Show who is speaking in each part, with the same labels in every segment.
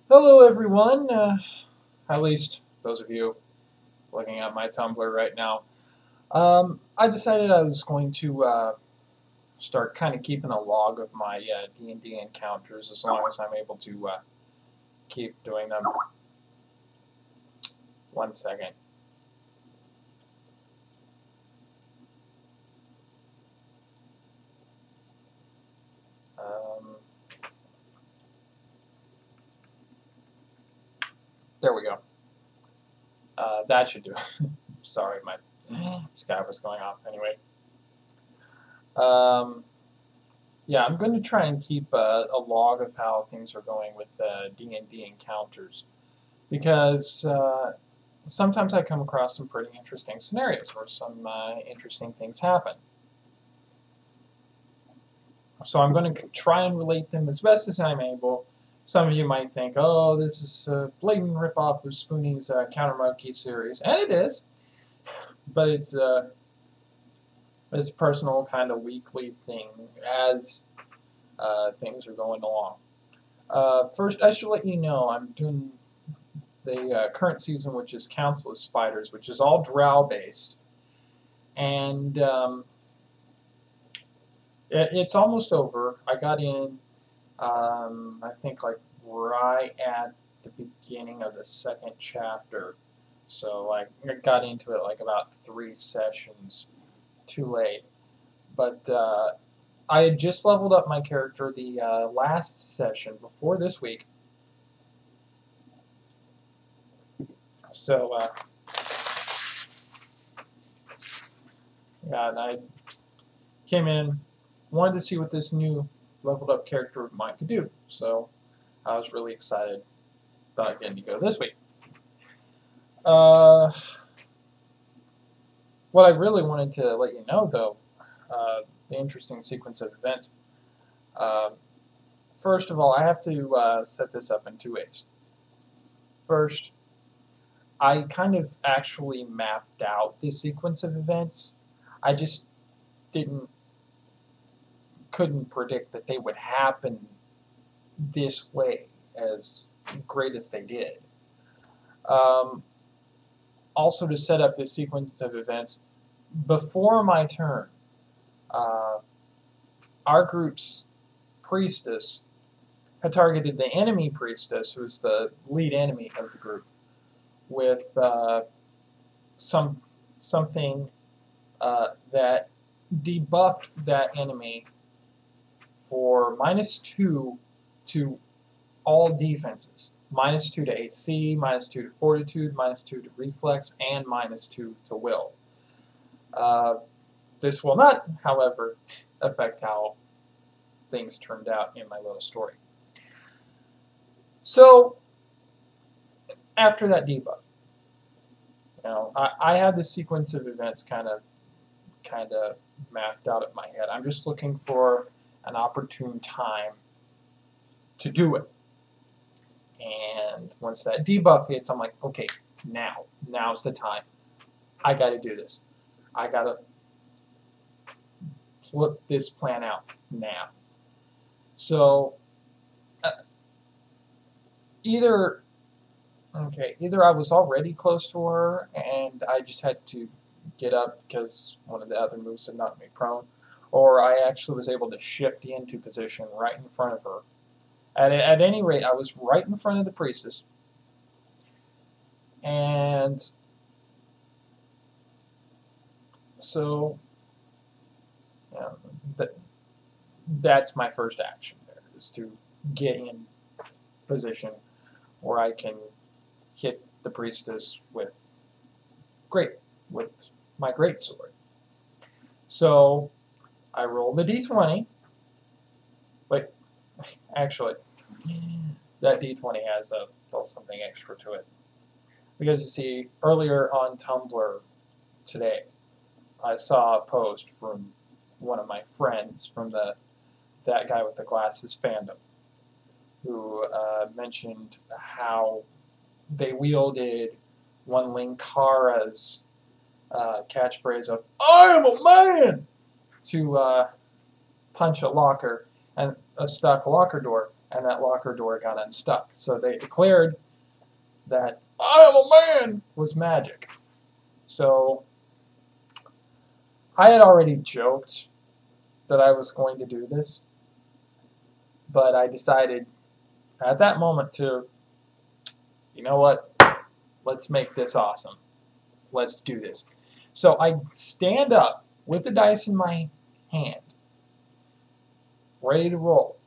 Speaker 1: Hello, everyone. At least those of you looking at my Tumblr right now. I decided I was going to start kind of keeping a log of my D&D encounters as long as I'm able to keep doing them. 1 second. Um, there we go. That should do it. Sorry, my sky was going off anyway. Um, yeah, I'm going to try and keep a log of how things are going with D&D encounters because sometimes I come across some pretty interesting scenarios where some interesting things happen. So I'm going to try and relate them as best as I'm able. Some of you might think, oh, this is a blatant ripoff of Spoonie's Counter Monkey series, and it is, but it's a personal kind of weekly thing as things are going along. First, I should let you know I'm doing the current season, which is Council of Spiders, which is all Drow based, and it's almost over. I got in, I think, like right at the beginning of the second chapter, so like I got into it like about 3 sessions too late. But I had just leveled up my character the last session before this week, so yeah, and I came in, wanted to see what this new leveled up character of mine could do. So I was really excited about getting to go this week. What I really wanted to let you know, though, the interesting sequence of events. First of all, I have to set this up in 2 ways. First, I kind of actually mapped out the sequence of events. I just couldn't predict that they would happen this way, as great as they did. Also, to set up this sequence of events, before my turn, our group's priestess had targeted the enemy priestess, who's the lead enemy of the group, with something that debuffed that enemy for -2 to all defenses. -2 to AC, -2 to Fortitude, -2 to Reflex, and -2 to Will. This will not, however, affect how things turned out in my little story. So, after that debuff, I had this sequence of events kind of mapped out in my head. I'm just looking for an opportune time to do it. And once that debuff hits, I'm like, okay, now's the time. I got to do this. I got to flip this plan out now. So either I was already close to her and I just had to get up because one of the other moves had knocked me prone, or I actually was able to shift into position right in front of her. At any rate, I was right in front of the priestess, and so that's my first action there, is to get in position where I can hit the priestess with my great sword. So I roll the d20. Wait, actually, that d20 has something extra to it. Because you see, earlier on Tumblr today, I saw a post from one of my friends from that guy with the glasses fandom, who mentioned how they wielded one Linkara's catchphrase of "I am a man" to punch a locker and a stuck locker door, and that locker door got unstuck. So they declared that I am a man was magic. So I had already joked that I was going to do this, but I decided at that moment to, you know what, let's make this awesome. Let's do this. So I stand up with the dice in my hand, ready to roll.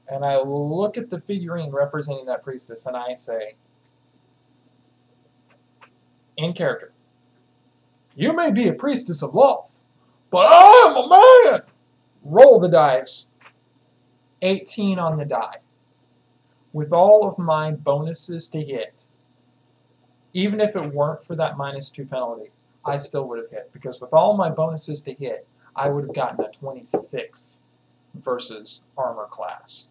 Speaker 1: And I look at the figurine representing that priestess and I say, in character, you may be a priestess of Lolth, but I am a man! Roll the dice. 18 on the die. With all of my bonuses to hit, even if it weren't for that -2 penalty, I still would have hit. Because with all my bonuses to hit, I would have gotten a 26 versus armor class.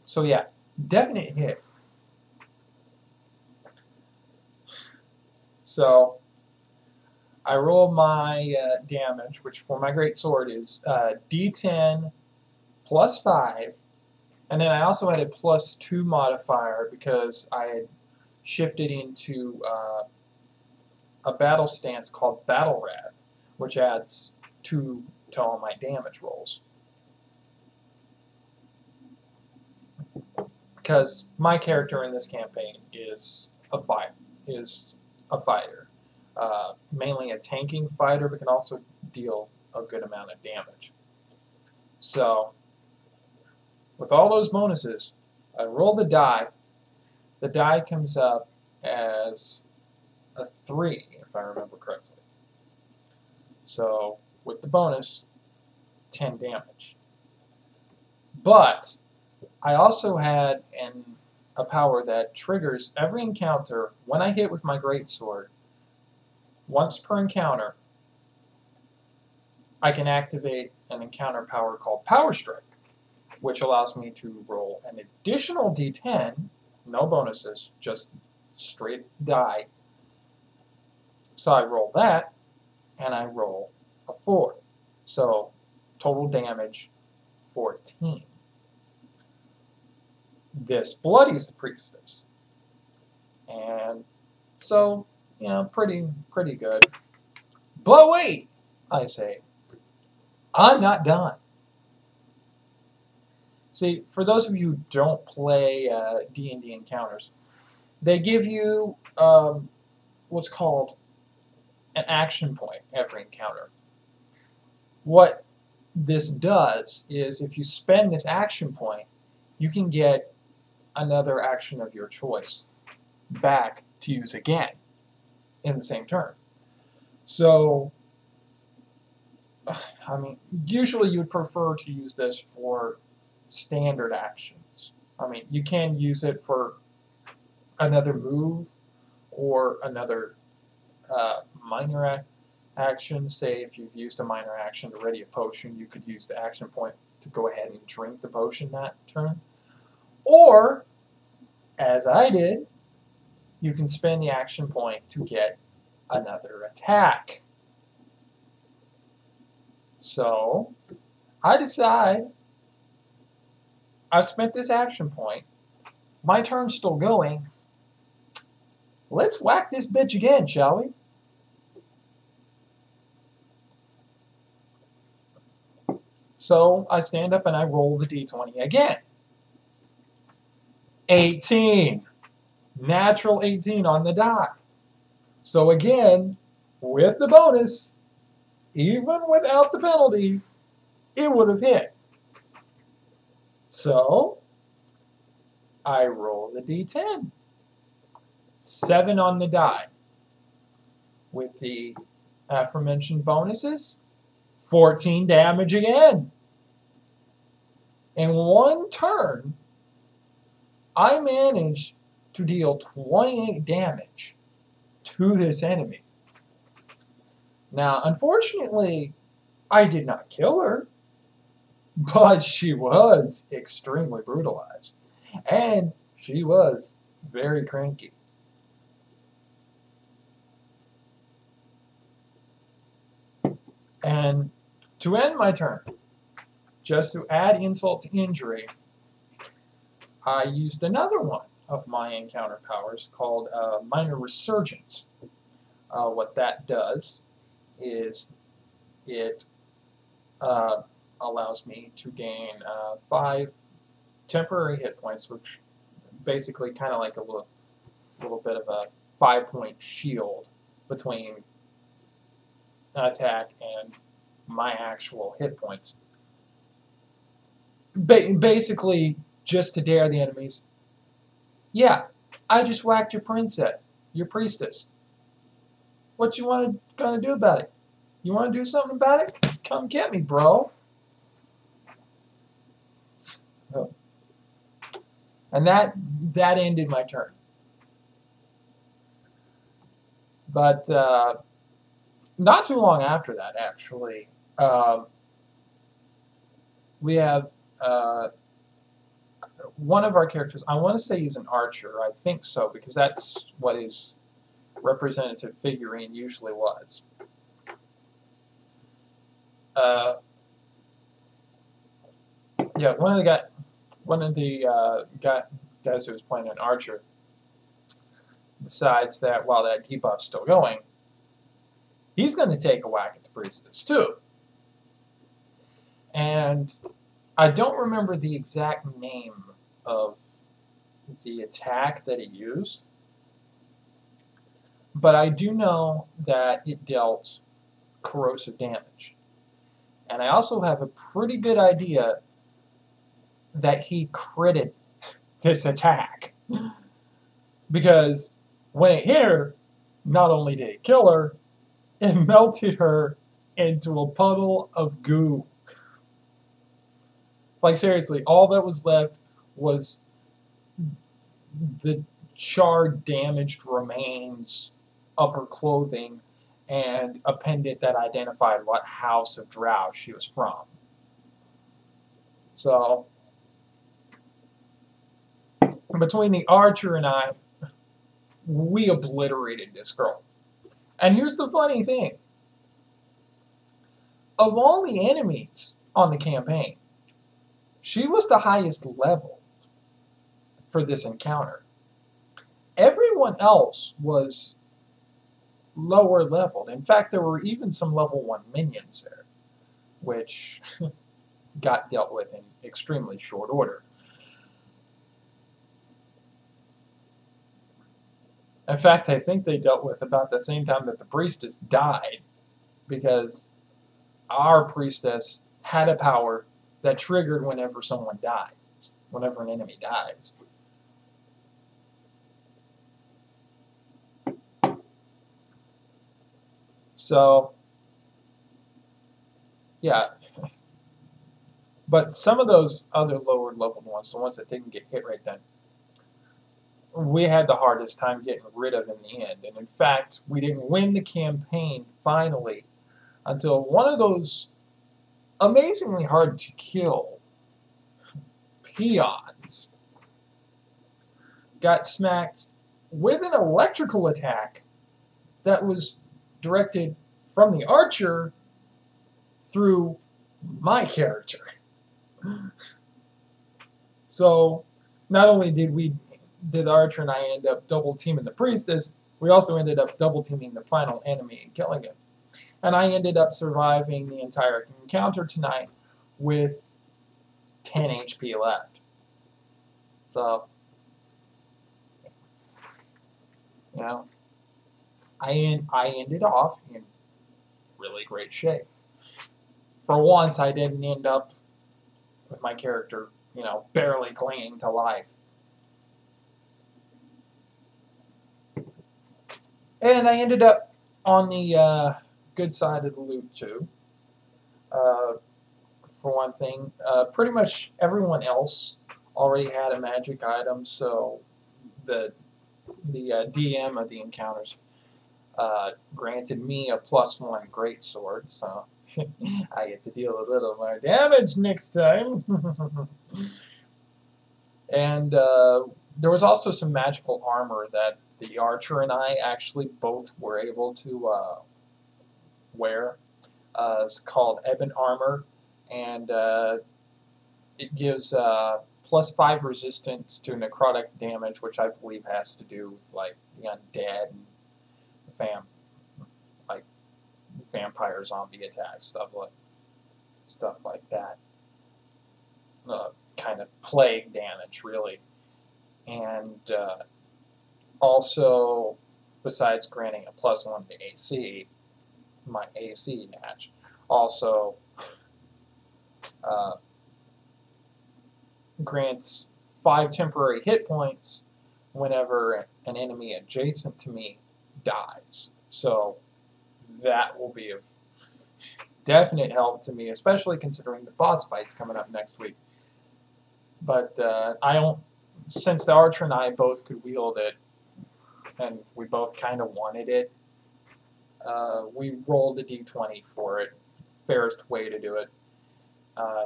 Speaker 1: So yeah, definite hit. So I roll my damage, which for my great sword is D10 plus 5, and then I also had a +2 modifier because I had shifted into a battle stance called Battle Wrath, which adds 2 to all my damage rolls. Because my character in this campaign is a fighter. Mainly a tanking fighter, but can also deal a good amount of damage. So, with all those bonuses, I roll the die. The die comes up as a 3, if I remember correctly. So, with the bonus, 10 damage. But I also had a power that triggers every encounter when I hit with my greatsword. Once per encounter, I can activate an encounter power called Power Strike, which allows me to roll an additional D10, no bonuses, just straight die. So I roll that, and I roll a 4. So total damage, 14. This bloodies the priestess. And so, you know, pretty good. But wait, I say, I'm not done. See, for those of you who don't play D&D Encounters, they give you what's called an action point every encounter. What this does is if you spend this action point, you can get another action of your choice back to use again in the same turn. So, I mean, usually you would prefer to use this for standard actions. I mean, you can use it for another move or another minor action. Say if you've used a minor action to ready a potion, you could use the action point to go ahead and drink the potion that turn. Or, as I did, you can spend the action point to get another attack. So, I decide I've spent this action point. My turn's still going. Let's whack this bitch again, shall we? So I stand up and I roll the d20 again. 18. Natural 18 on the die. So again, with the bonus, even without the penalty, it would have hit. So I roll the d10. 7 on the die. With the aforementioned bonuses, 14 damage again. In one turn, I managed to deal 28 damage to this enemy. Now, unfortunately, I did not kill her, but she was extremely brutalized, and she was very cranky. And To end my turn, just to add insult to injury, I used another one of my encounter powers called Minor Resurgence. What that does is it allows me to gain 5 temporary hit points, which basically kind of like a little bit of a 5-point shield between attack and my actual hit points. Basically, just to dare the enemies. Yeah, I just whacked your priestess. What you gonna do about it? You want to do something about it? Come get me, bro. So, and that ended my turn. But not too long after that, actually, we have one of our characters. I want to say he's an archer. I think so, because that's what his representative figurine usually was. Yeah, one of the guys who was playing an archer decides that while that debuff's still going, he's going to take a whack at the priestess too. And I don't remember the exact name of the attack that he used, but I do know that it dealt corrosive damage. And I also have a pretty good idea that he critted this attack. Because when it hit her, not only did it kill her, it melted her into a puddle of goo. Like, seriously, all that was left was the charred, damaged remains of her clothing and a pendant that identified what house of drow she was from. So, between the archer and I, we obliterated this girl. And here's the funny thing. Of all the enemies on the campaign, she was the highest level for this encounter. Everyone else was lower leveled. In fact, there were even some level 1 minions there, which got dealt with in extremely short order. In fact, I think they dealt with about the same time that the priestess died, because our priestess had a power that triggered whenever someone dies, whenever an enemy dies. So, yeah. But some of those other lower leveled ones, the ones that didn't get hit right then, we had the hardest time getting rid of in the end. And in fact, we didn't win the campaign finally until one of those amazingly hard to kill peons got smacked with an electrical attack that was directed from the archer through my character. So not only did the archer and I end up double teaming the priestess, we also ended up double teaming the final enemy and killing him. And I ended up surviving the entire encounter tonight with 10 HP left. So, you know, I ended off in really great shape. For once, I didn't end up with my character, you know, barely clinging to life. And I ended up on the good side of the loot, too. For one thing, pretty much everyone else already had a magic item, so the DM of the encounters granted me a +1 greatsword, so I get to deal a little more damage next time. And there was also some magical armor that the archer and I actually both were able to wear. It's called Ebon Armor, and it gives +5 resistance to necrotic damage, which I believe has to do with like the undead and like vampire zombie attacks, stuff like that. Kind of plague damage, really, and also, besides granting a +1 to AC, my AC match also grants 5 temporary hit points whenever an enemy adjacent to me dies. So that will be of definite help to me, especially considering the boss fight's coming up next week. But I don't, since the Archer and I both could wield it, and we both kind of wanted it, we rolled a d20 for it. Fairest way to do it.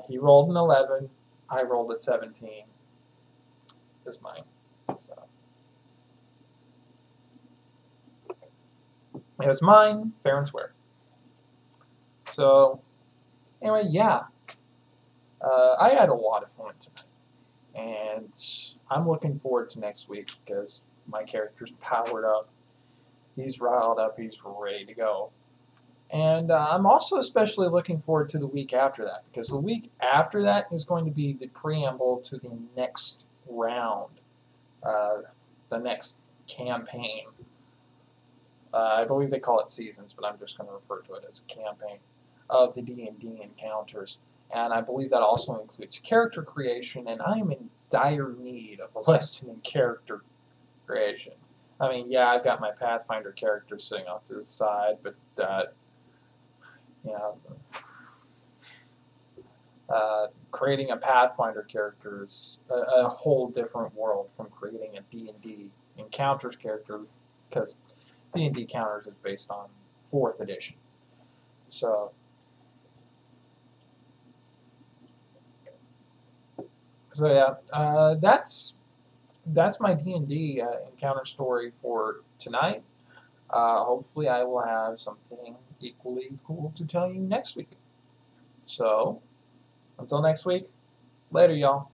Speaker 1: He rolled an 11. I rolled a 17. Is mine. So it was mine, fair and square. So anyway, yeah. I had a lot of fun tonight. And I'm looking forward to next week because my character's powered up. He's riled up. He's ready to go. And I'm also especially looking forward to the week after that, because the week after that is going to be the preamble to the next round, the next campaign. I believe they call it seasons, but I'm just going to refer to it as a campaign of the D&D encounters. And I believe that also includes character creation, and I am in dire need of a lesson in character creation. I mean, yeah, I've got my Pathfinder character sitting off to the side, but creating a Pathfinder character is a whole different world from creating a D&D Encounters character, because D&D Encounters is based on 4th edition. So yeah, that's my D&D encounter story for tonight. Hopefully I will have something equally cool to tell you next week. So, until next week, later y'all.